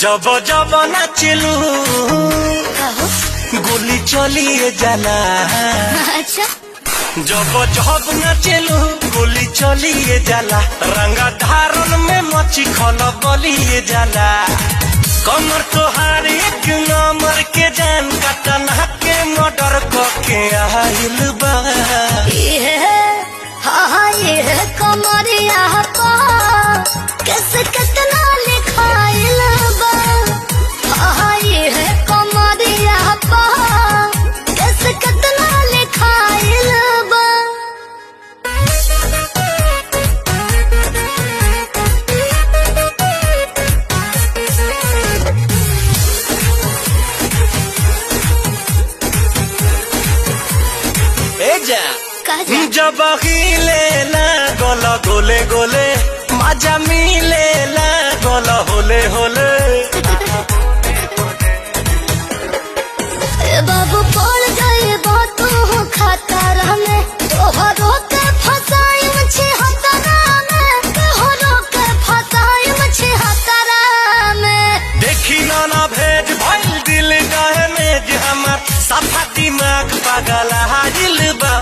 जब जब नाचलू गोली चलिए जाला। अच्छा जब जब नाचलू गोली चलिए जाला। रंगा धारण में मची खल बलिए जाला। कमर तोहार एक नंबर के जान कटना के मर्डर के आइल बा। ये कमरिया पा कैसे कितना लिखाइल बा। ये कमरिया पा कैसे कितना लिखाइल बा। जब हिले गोल गोले गोले मजा मिले गोल होले होले। बाबू पड़ गए तू खतर में तोहरो के फसाई मुझे हतरा में। तोहरो के फसाई मुझे हतरा में। देखी ना भेज भइल दिल डहमेज हमार सफा दिमाग पागल हाजिल बा।